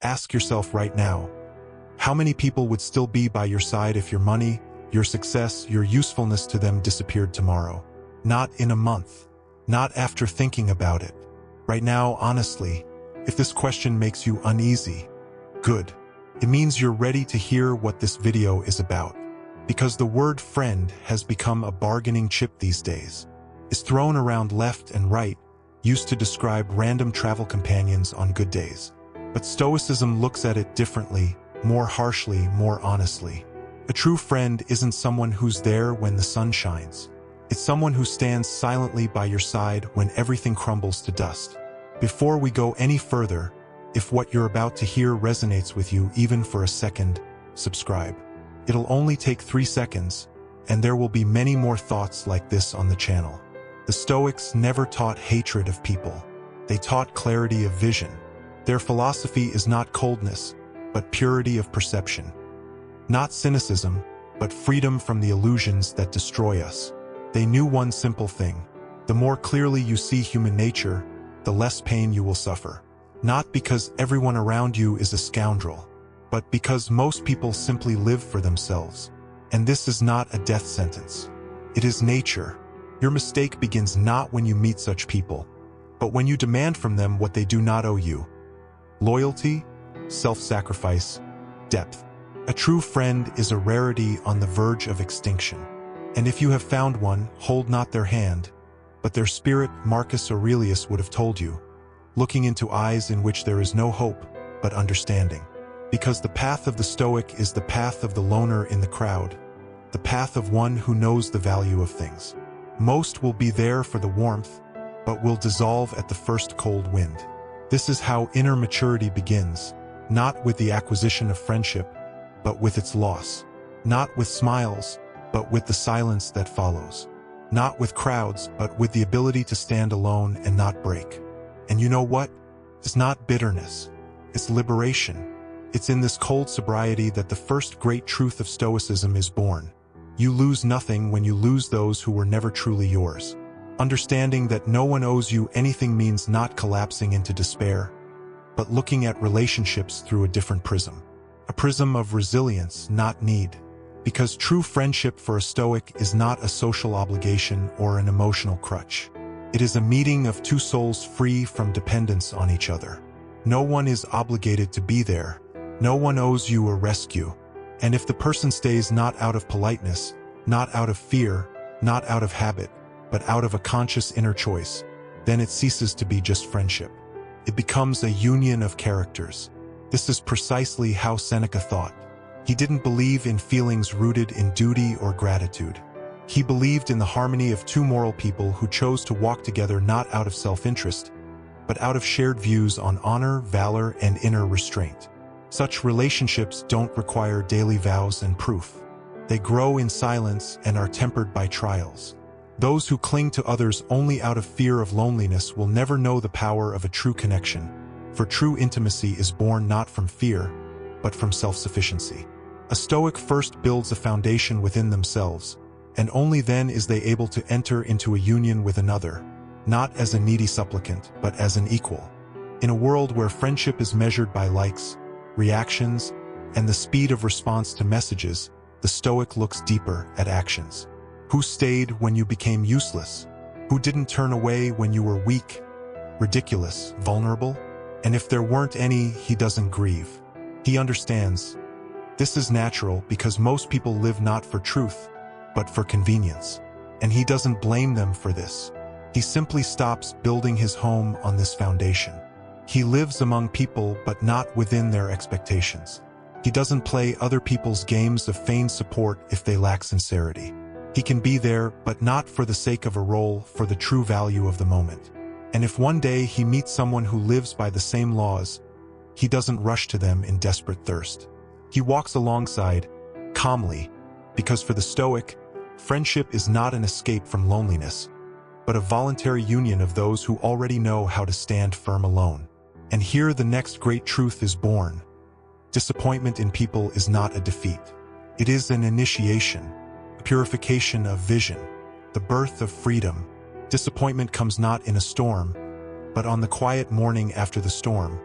Ask yourself right now, how many people would still be by your side if your money, your success, your usefulness to them disappeared tomorrow? Not in a month. Not after thinking about it. Right now, honestly, if this question makes you uneasy, good. It means you're ready to hear what this video is about. Because the word friend has become a bargaining chip these days. It's thrown around left and right, used to describe random travel companions on good days. But Stoicism looks at it differently, more harshly, more honestly. A true friend isn't someone who's there when the sun shines. It's someone who stands silently by your side when everything crumbles to dust. Before we go any further, if what you're about to hear resonates with you even for a second, subscribe. It'll only take 3 seconds, and there will be many more thoughts like this on the channel. The Stoics never taught hatred of people. They taught clarity of vision. Their philosophy is not coldness, but purity of perception. Not cynicism, but freedom from the illusions that destroy us. They knew one simple thing. The more clearly you see human nature, the less pain you will suffer. Not because everyone around you is a scoundrel, but because most people simply live for themselves. And this is not a death sentence. It is nature. Your mistake begins not when you meet such people, but when you demand from them what they do not owe you. Loyalty, self-sacrifice, depth. A true friend is a rarity on the verge of extinction. And if you have found one, hold not their hand, but their spirit. Marcus Aurelius would have told you, looking into eyes in which there is no hope, but understanding. Because the path of the Stoic is the path of the loner in the crowd, the path of one who knows the value of things. Most will be there for the warmth, but will dissolve at the first cold wind. This is how inner maturity begins, not with the acquisition of friendship, but with its loss. Not with smiles, but with the silence that follows. Not with crowds, but with the ability to stand alone and not break. And you know what? It's not bitterness. It's liberation. It's in this cold sobriety that the first great truth of Stoicism is born. You lose nothing when you lose those who were never truly yours. Understanding that no one owes you anything means not collapsing into despair, but looking at relationships through a different prism. A prism of resilience, not need. Because true friendship for a Stoic is not a social obligation or an emotional crutch. It is a meeting of two souls free from dependence on each other. No one is obligated to be there. No one owes you a rescue. And if the person stays not out of politeness, not out of fear, not out of habit, but out of a conscious inner choice, then it ceases to be just friendship. It becomes a union of characters. This is precisely how Seneca thought. He didn't believe in feelings rooted in duty or gratitude. He believed in the harmony of two moral people who chose to walk together not out of self-interest, but out of shared views on honor, valor, and inner restraint. Such relationships don't require daily vows and proof. They grow in silence and are tempered by trials. Those who cling to others only out of fear of loneliness will never know the power of a true connection, for true intimacy is born not from fear, but from self-sufficiency. A Stoic first builds a foundation within themselves, and only then is they able to enter into a union with another, not as a needy supplicant, but as an equal. In a world where friendship is measured by likes, reactions, and the speed of response to messages, the Stoic looks deeper at actions. Who stayed when you became useless? Who didn't turn away when you were weak, ridiculous, vulnerable? And if there weren't any, he doesn't grieve. He understands. This is natural because most people live not for truth, but for convenience. And he doesn't blame them for this. He simply stops building his home on this foundation. He lives among people but not within their expectations. He doesn't play other people's games of feigned support if they lack sincerity. He can be there, but not for the sake of a role, for the true value of the moment. And if one day he meets someone who lives by the same laws, he doesn't rush to them in desperate thirst. He walks alongside, calmly, because for the Stoic, friendship is not an escape from loneliness, but a voluntary union of those who already know how to stand firm alone. And here the next great truth is born. Disappointment in people is not a defeat. It is an initiation, a purification of vision, the birth of freedom. Disappointment comes not in a storm, but on the quiet morning after the storm,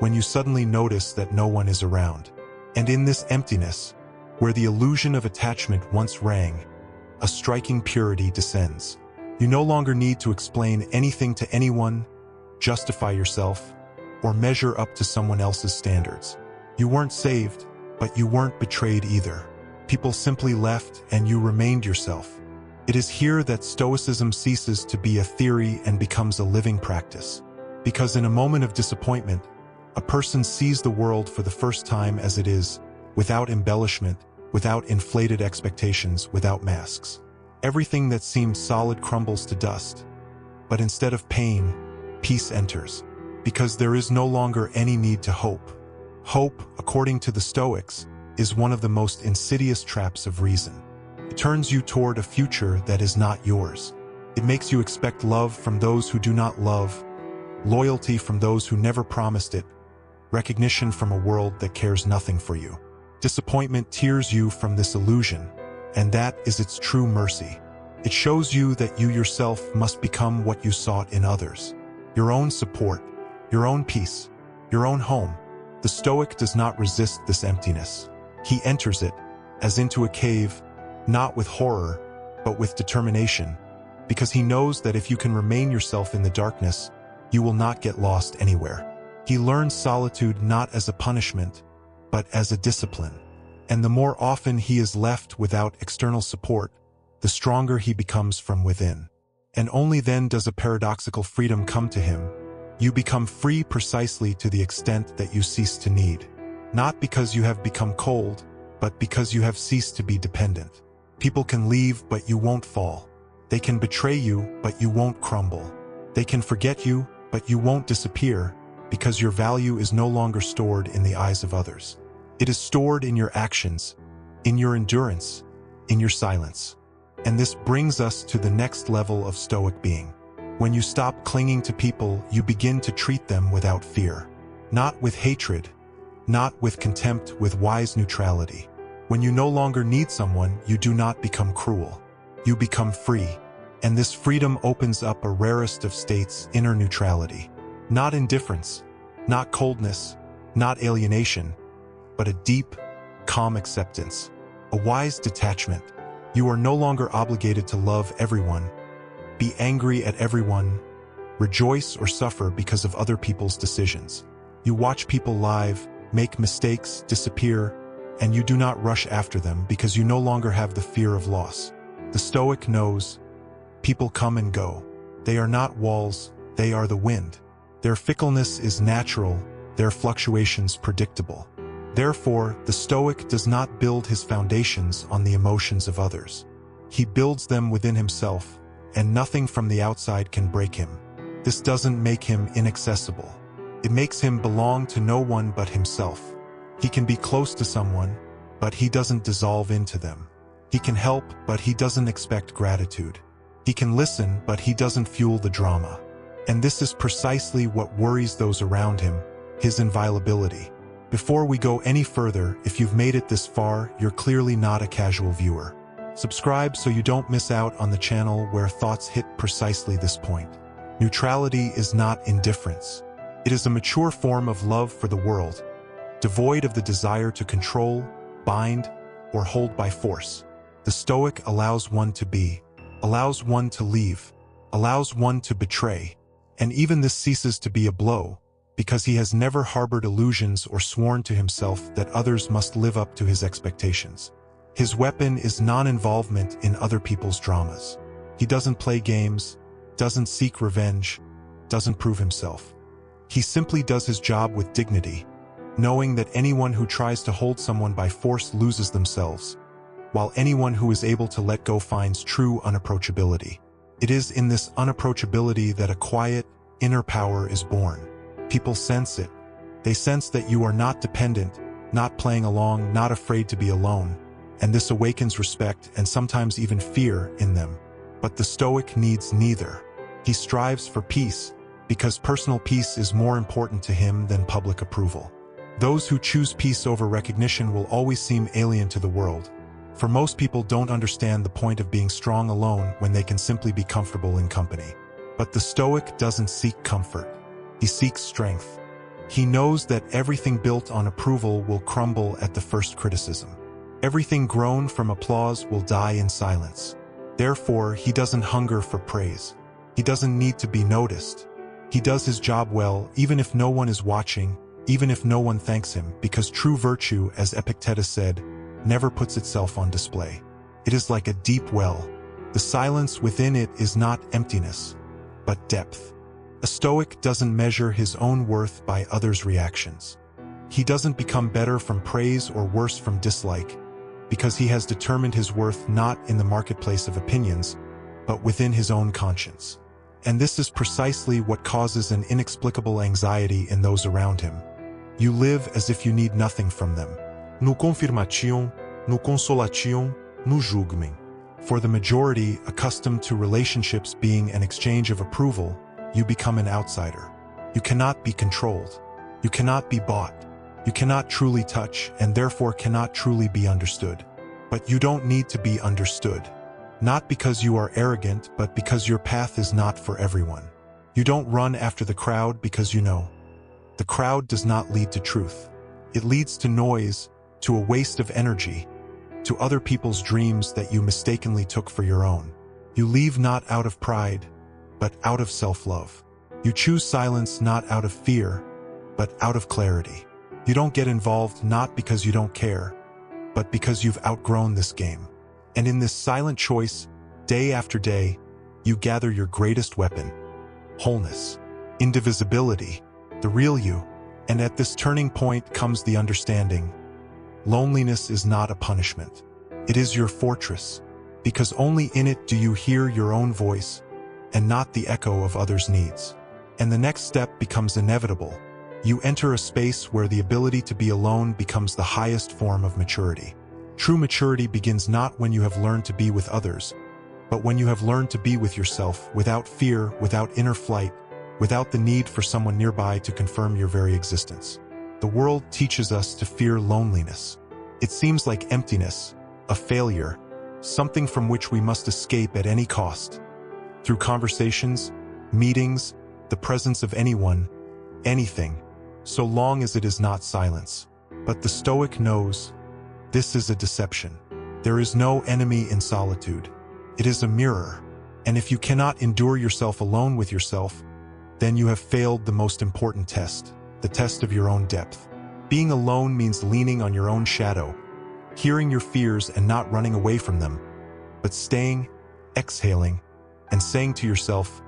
when you suddenly notice that no one is around. And in this emptiness, where the illusion of attachment once rang, a striking purity descends. You no longer need to explain anything to anyone, justify yourself, or measure up to someone else's standards. You weren't saved, but you weren't betrayed either. People simply left and you remained yourself. It is here that Stoicism ceases to be a theory and becomes a living practice. Because in a moment of disappointment, a person sees the world for the first time as it is, without embellishment, without inflated expectations, without masks. Everything that seemed solid crumbles to dust. But instead of pain, peace enters, because there is no longer any need to hope. Hope, according to the Stoics, is one of the most insidious traps of reason. It turns you toward a future that is not yours. It makes you expect love from those who do not love, loyalty from those who never promised it, recognition from a world that cares nothing for you. Disappointment tears you from this illusion, and that is its true mercy. It shows you that you yourself must become what you sought in others. Your own support, your own peace, your own home. The Stoic does not resist this emptiness. He enters it, as into a cave, not with horror, but with determination, because he knows that if you can remain yourself in the darkness, you will not get lost anywhere. He learns solitude not as a punishment, but as a discipline. And the more often he is left without external support, the stronger he becomes from within. And only then does a paradoxical freedom come to him. You become free precisely to the extent that you cease to need. Not because you have become cold, but because you have ceased to be dependent. People can leave, but you won't fall. They can betray you, but you won't crumble. They can forget you, but you won't disappear, because your value is no longer stored in the eyes of others. It is stored in your actions, in your endurance, in your silence. And this brings us to the next level of Stoic being. When you stop clinging to people, you begin to treat them without fear. Not with hatred, not with contempt, with wise neutrality. When you no longer need someone, you do not become cruel. You become free. And this freedom opens up a rarest of states, inner neutrality. Not indifference, not coldness, not alienation, but a deep, calm acceptance, a wise detachment. You are no longer obligated to love everyone, be angry at everyone, rejoice or suffer because of other people's decisions. You watch people live, make mistakes, disappear, and you do not rush after them because you no longer have the fear of loss. The Stoic knows people come and go. They are not walls, they are the wind. Their fickleness is natural, their fluctuations predictable. Therefore, the Stoic does not build his foundations on the emotions of others. He builds them within himself, and nothing from the outside can break him. This doesn't make him inaccessible. It makes him belong to no one but himself. He can be close to someone, but he doesn't dissolve into them. He can help, but he doesn't expect gratitude. He can listen, but he doesn't fuel the drama. And this is precisely what worries those around him, his inviolability. Before we go any further, if you've made it this far, you're clearly not a casual viewer. Subscribe so you don't miss out on the channel where thoughts hit precisely this point. Neutrality is not indifference. It is a mature form of love for the world, devoid of the desire to control, bind, or hold by force. The Stoic allows one to be, allows one to leave, allows one to betray, and even this ceases to be a blow, because he has never harbored illusions or sworn to himself that others must live up to his expectations. His weapon is non-involvement in other people's dramas. He doesn't play games, doesn't seek revenge, doesn't prove himself. He simply does his job with dignity, knowing that anyone who tries to hold someone by force loses themselves, while anyone who is able to let go finds true unapproachability. It is in this unapproachability that a quiet, inner power is born. People sense it. They sense that you are not dependent, not playing along, not afraid to be alone, and this awakens respect and sometimes even fear in them. But the Stoic needs neither. He strives for peace, because personal peace is more important to him than public approval. Those who choose peace over recognition will always seem alien to the world, for most people don't understand the point of being strong alone when they can simply be comfortable in company. But the Stoic doesn't seek comfort. He seeks strength. He knows that everything built on approval will crumble at the first criticism. Everything grown from applause will die in silence. Therefore, he doesn't hunger for praise. He doesn't need to be noticed. He does his job well, even if no one is watching, even if no one thanks him, because true virtue, as Epictetus said, never puts itself on display. It is like a deep well. The silence within it is not emptiness, but depth. A Stoic doesn't measure his own worth by others' reactions. He doesn't become better from praise or worse from dislike, because he has determined his worth not in the marketplace of opinions, but within his own conscience. And this is precisely what causes an inexplicable anxiety in those around him. You live as if you need nothing from them. No confirmation, no consolation, no julgament. For the majority, accustomed to relationships being an exchange of approval, you become an outsider. You cannot be controlled. You cannot be bought. You cannot truly touch, and therefore cannot truly be understood. But you don't need to be understood. Not because you are arrogant, but because your path is not for everyone. You don't run after the crowd because you know. The crowd does not lead to truth. It leads to noise, to a waste of energy, to other people's dreams that you mistakenly took for your own. You leave not out of pride, but out of self-love. You choose silence not out of fear, but out of clarity. You don't get involved not because you don't care, but because you've outgrown this game. And in this silent choice, day after day, you gather your greatest weapon: wholeness, indivisibility, the real you. And at this turning point comes the understanding: loneliness is not a punishment. It is your fortress, because only in it do you hear your own voice and not the echo of others' needs. And the next step becomes inevitable. You enter a space where the ability to be alone becomes the highest form of maturity. True maturity begins not when you have learned to be with others, but when you have learned to be with yourself, without fear, without inner flight, without the need for someone nearby to confirm your very existence. The world teaches us to fear loneliness. It seems like emptiness, a failure, something from which we must escape at any cost. Through conversations, meetings, the presence of anyone, anything, so long as it is not silence. But the Stoic knows this is a deception. There is no enemy in solitude. It is a mirror. And if you cannot endure yourself alone with yourself, then you have failed the most important test, the test of your own depth. Being alone means leaning on your own shadow, hearing your fears and not running away from them, but staying, exhaling, and saying to yourself,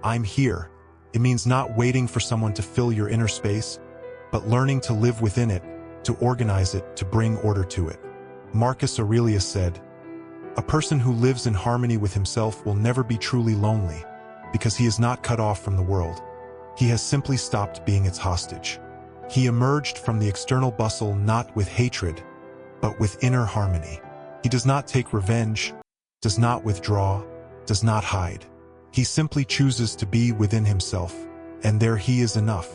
I'm here. It means not waiting for someone to fill your inner space, but learning to live within it, to organize it, to bring order to it. Marcus Aurelius said, a person who lives in harmony with himself will never be truly lonely, because he is not cut off from the world. He has simply stopped being its hostage. He emerged from the external bustle not with hatred, but with inner harmony. He does not take revenge, does not withdraw, does not hide. He simply chooses to be within himself, and there he is enough.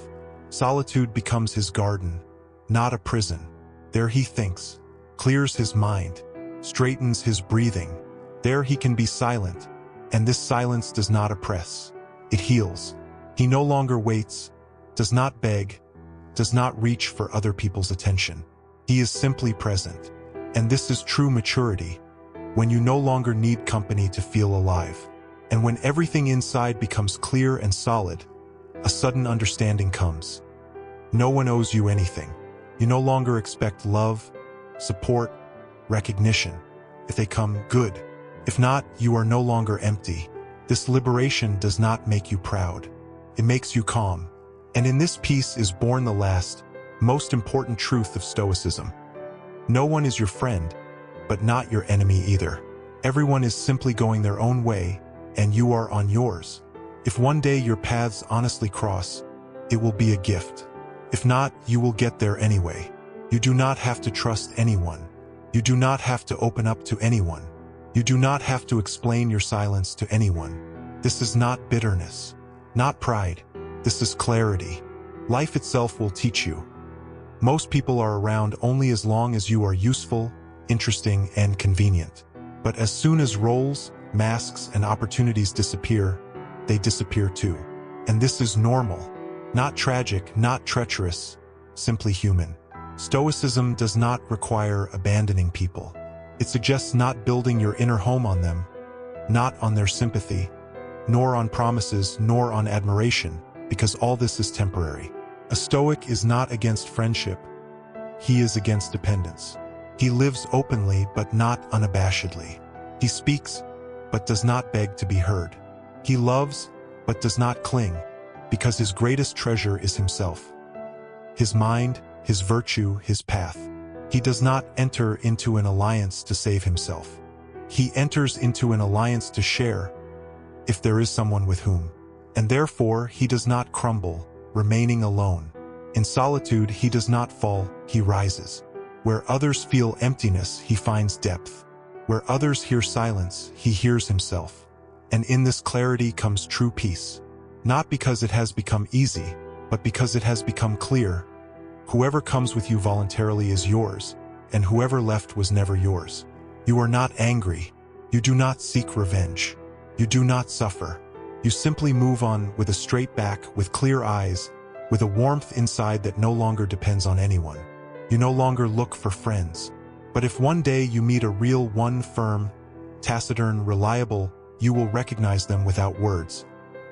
Solitude becomes his garden, not a prison. There he thinks, clears his mind, straightens his breathing. There he can be silent, and this silence does not oppress. It heals. He no longer waits, does not beg, does not reach for other people's attention. He is simply present. And this is true maturity, when you no longer need company to feel alive. And when everything inside becomes clear and solid, a sudden understanding comes. No one owes you anything. You no longer expect love, support, recognition. If they come, good. If not, you are no longer empty. This liberation does not make you proud. It makes you calm. And in this peace is born the last, most important truth of Stoicism. No one is your friend, but not your enemy either. Everyone is simply going their own way, and you are on yours. If one day your paths honestly cross, it will be a gift. If not, you will get there anyway. You do not have to trust anyone. You do not have to open up to anyone. You do not have to explain your silence to anyone. This is not bitterness, not pride. This is clarity. Life itself will teach you. Most people are around only as long as you are useful, interesting, and convenient. But as soon as roles, masks, and opportunities disappear, they disappear too. And this is normal. Not tragic, not treacherous, simply human. Stoicism does not require abandoning people. It suggests not building your inner home on them, not on their sympathy, nor on promises, nor on admiration, because all this is temporary. A Stoic is not against friendship. He is against dependence. He lives openly but not unabashedly. He speaks but does not beg to be heard. He loves but does not cling, because his greatest treasure is himself. His mind, his virtue, his path. He does not enter into an alliance to save himself. He enters into an alliance to share, if there is someone with whom. And therefore he does not crumble, remaining alone. In solitude he does not fall, he rises. Where others feel emptiness, he finds depth. Where others hear silence, he hears himself. And in this clarity comes true peace. Not because it has become easy, but because it has become clear. Whoever comes with you voluntarily is yours, and whoever left was never yours. You are not angry. You do not seek revenge. You do not suffer. You simply move on with a straight back, with clear eyes, with a warmth inside that no longer depends on anyone. You no longer look for friends. But if one day you meet a real one, firm, taciturn, reliable, you will recognize them without words,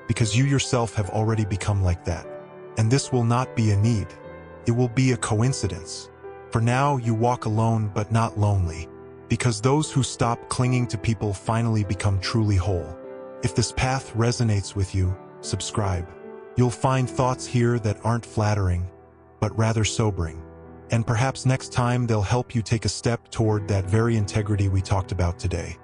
because you yourself have already become like that. And this will not be a need. It will be a coincidence. For now you walk alone but not lonely, because those who stop clinging to people finally become truly whole. If this path resonates with you, subscribe. You'll find thoughts here that aren't flattering, but rather sobering. And perhaps next time they'll help you take a step toward that very integrity we talked about today.